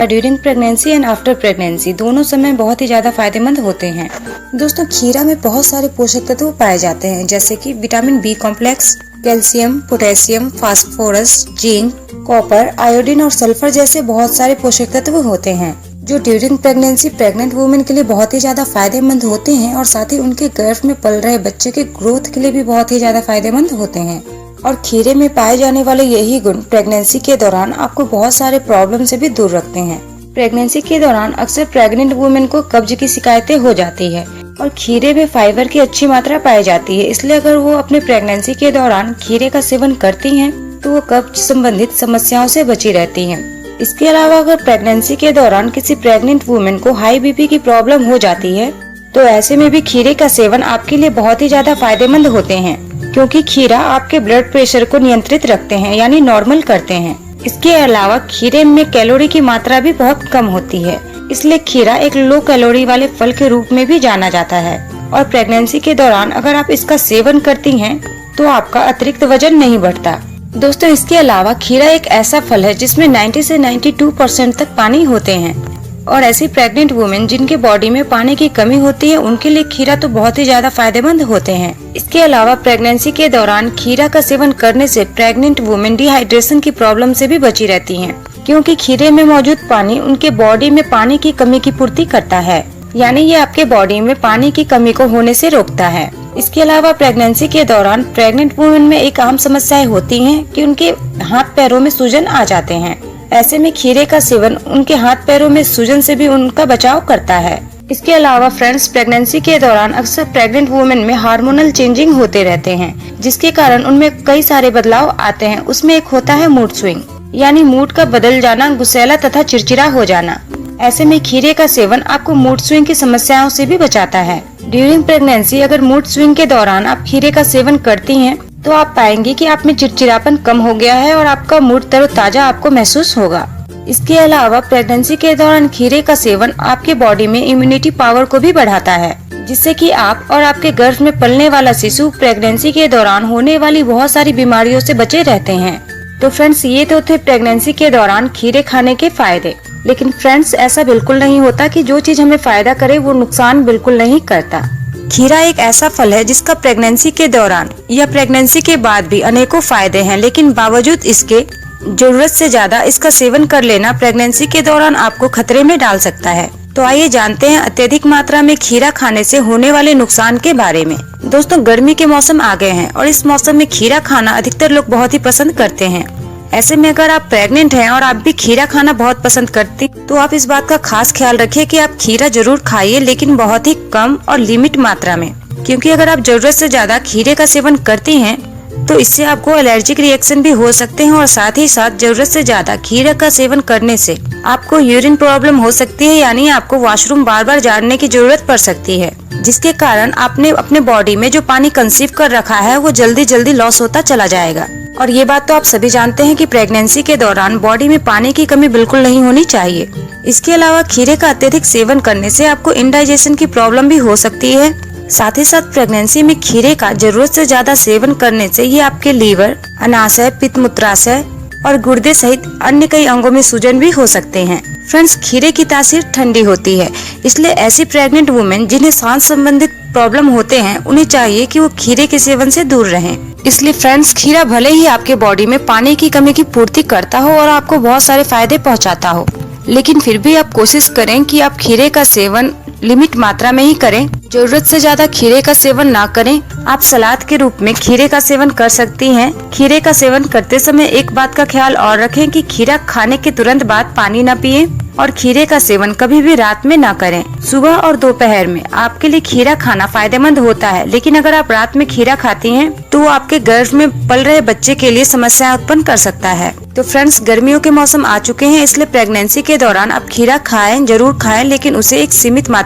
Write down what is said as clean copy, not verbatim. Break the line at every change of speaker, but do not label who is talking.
During pregnancy and after pregnancy दोनों समय बहुत ही ज्यादा फायदेमंद होते हैं। दोस्तों, खीरा में बहुत सारे पोषक तत्व पाए जाते हैं, जैसे कि vitamin B complex, calcium, potassium, phosphorus, zinc, copper, iodine और सल्फर जैसे बहुत सारे पोषक तत्व होते हैं जो ड्यूरिंग प्रेगनेंसी प्रेग्नेंट वुमेन के लिए बहुत ही ज्यादा फायदेमंद होते हैं और साथ ही उनके गर्भ में पल रहे बच्चे के ग्रोथ के लिए भी बहुत ही ज्यादा फायदेमंद होते हैं। और खीरे में पाए जाने वाले यही गुण प्रेगनेंसी के दौरान आपको बहुत सारे प्रॉब्लम से भी दूर रखते हैं। प्रेगनेंसी के दौरान अक्सर प्रेग्नेंट वुमेन को कब्ज की शिकायतें हो जाती है और खीरे में फाइबर की अच्छी मात्रा पाई जाती है, इसलिए अगर वो अपने प्रेगनेंसी के दौरान खीरे का सेवन करती हैं तो वो कब्ज संबंधित समस्याओं से बची रहती हैं। इसके अलावा अगर प्रेगनेंसी के दौरान किसी प्रेग्नेंट वुमेन को हाई बीपी की प्रॉब्लम हो जाती है तो ऐसे में भी खीरे का सेवन आपके लिए बहुत ही ज्यादा फायदेमंद होते हैं, क्योंकि खीरा आपके ब्लड प्रेशर को नियंत्रित रखते हैं यानी नॉर्मल करते हैं। इसके अलावा खीरे में कैलोरी की मात्रा भी बहुत कम होती है, इसलिए खीरा एक लो कैलोरी वाले फल के रूप में भी जाना जाता है। और प्रेगनेंसी के दौरान अगर आप इसका सेवन करती हैं तो आपका अतिरिक्त वजन नहीं बढ़ता। दोस्तों, इसके अलावा खीरा एक ऐसा फल है जिसमें 90 से 92% तक पानी होते हैं और ऐसी प्रेग्नेंट वुमेन जिनके बॉडी में पानी की कमी होती है उनके लिए खीरा तो बहुत ही ज्यादा फायदेमंद होते हैं। इसके अलावा प्रेगनेंसी के दौरान खीरा का सेवन करने से प्रेग्नेंट वुमेन डिहाइड्रेशन की प्रॉब्लम से भी बची रहती हैं, क्योंकि खीरे में मौजूद पानी उनके बॉडी में पानी की कमी की पूर्ति करता है, यानी ये आपके बॉडी में पानी की कमी को होने से रोकता है। इसके अलावा प्रेगनेंसी के दौरान प्रेग्नेंट वुमेन में एक आम समस्याएं होती हैं कि उनके हाथ पैरों में सूजन आ जाते हैं। ऐसे में खीरे का सेवन उनके हाथ पैरों में सूजन से भी उनका बचाव करता है। इसके अलावा फ्रेंड्स, प्रेगनेंसी के दौरान अक्सर प्रेग्नेंट वुमेन में हार्मोनल चेंजिंग होते रहते हैं, जिसके कारण उनमें कई सारे बदलाव आते हैं। उसमें एक होता है मूड स्विंग, यानी मूड का बदल जाना, गुस्सैला तथा चिड़चिड़ा हो जाना। ऐसे में खीरे का सेवन आपको मूड स्विंग की समस्याओं से भी बचाता है। ड्यूरिंग प्रेगनेंसी अगर मूड स्विंग के दौरान आप खीरे का सेवन करती हैं तो आप पाएंगे कि आप में चिड़चिड़ापन कम हो गया है और आपका मूड तरोताजा आपको महसूस होगा। इसके अलावा प्रेगनेंसी के दौरान खीरे का सेवन आपके बॉडी में इम्यूनिटी पावर को भी बढ़ाता है, जिससे कि आप और आपके गर्भ में पलने वाला शिशु प्रेगनेंसी के दौरान होने वाली बहुत सारी बीमारियों से बचे रहते हैं। तो फ्रेंड्स, ये तो थे प्रेगनेंसी के दौरान खीरे खाने के फायदे। लेकिन फ्रेंड्स, ऐसा बिल्कुल नहीं होता कि जो चीज हमें फायदा करे वो नुकसान बिल्कुल नहीं करता। खीरा एक ऐसा फल है जिसका प्रेगनेंसी के दौरान या प्रेगनेंसी के बाद भी अनेकों फायदे हैं, लेकिन बावजूद इसके जरूरत से ज्यादा इसका सेवन कर लेना प्रेगनेंसी के दौरान आपको खतरे में डाल सकता है। तो आइए जानते हैं अत्यधिक मात्रा में खीरा खाने से होने वाले नुकसान के बारे में। दोस्तों, गर्मी के मौसम आ गए हैं और इस मौसम में खीरा खाना अधिकतर लोग बहुत ही पसंद करते हैं। ऐसे में अगर आप प्रेग्नेंट हैं और आप भी खीरा खाना बहुत पसंद करती तो आप इस बात का खास ख्याल रखिए कि आप खीरा जरूर खाइए, लेकिन बहुत ही कम और लिमिट मात्रा में, क्योंकि अगर आप जरूरत से ज्यादा खीरे का सेवन करती हैं तो इससे आपको एलर्जिक रिएक्शन भी हो सकते हैं और साथ ही साथ जरूरत से ज्यादा खीरे का सेवन करने से आपको यूरिन प्रॉब्लम हो सकती है, यानी आपको वॉशरूम बार बार जाने की जरूरत पड़ सकती है, जिसके कारण आपने अपने बॉडी में जो पानी कंसीव कर रखा है वो जल्दी जल्दी लॉस होता चला जाएगा। और ये बात तो आप सभी जानते हैं कि प्रेगनेंसी के दौरान बॉडी में पानी की कमी बिल्कुल नहीं होनी चाहिए। इसके अलावा खीरे का अत्यधिक सेवन करने से आपको इंडाइजेशन की प्रॉब्लम भी हो सकती है। साथ ही साथ प्रेगनेंसी में खीरे का जरूरत से ज्यादा सेवन करने से ये आपके लीवर, अनाशय, पित्त, मूत्राशय और गुर्दे सहित अन्य कई अंगों में सूजन भी हो सकते हैं। फ्रेंड्स, खीरे की तासीर ठंडी होती है, इसलिए ऐसी प्रेग्नेंट वुमेन जिन्हें सांस संबंधित प्रॉब्लम होते हैं उन्हें चाहिए कि वो खीरे के सेवन से दूर रहें। इसलिए फ्रेंड्स, खीरा भले ही आपके बॉडी में पानी की कमी की पूर्ति करता हो और आपको बहुत सारे फायदे पहुंचाता हो, लेकिन फिर भी आप कोशिश करें कि आप खीरे का सेवन लिमिट मात्रा में ही करें। जरूरत से ज्यादा खीरे का सेवन ना करें। आप सलाद के रूप में खीरे का सेवन कर सकती हैं। खीरे का सेवन करते समय एक बात का ख्याल और रखें कि खीरा खाने के तुरंत बाद पानी न पिएं और खीरे का सेवन कभी भी रात में ना करें। सुबह और दोपहर में आपके लिए खीरा खाना फायदेमंद होता है, लेकिन अगर आप रात में खीरा खाती हैं तो वो आपके गर्भ में पल रहे बच्चे के लिए समस्या उत्पन्न कर सकता है। तो फ्रेंड्स, गर्मियों के मौसम आ चुके हैं, इसलिए प्रेगनेंसी के दौरान आप खीरा खाएं, जरूर खाएं, लेकिन उसे एक सीमित मात्रा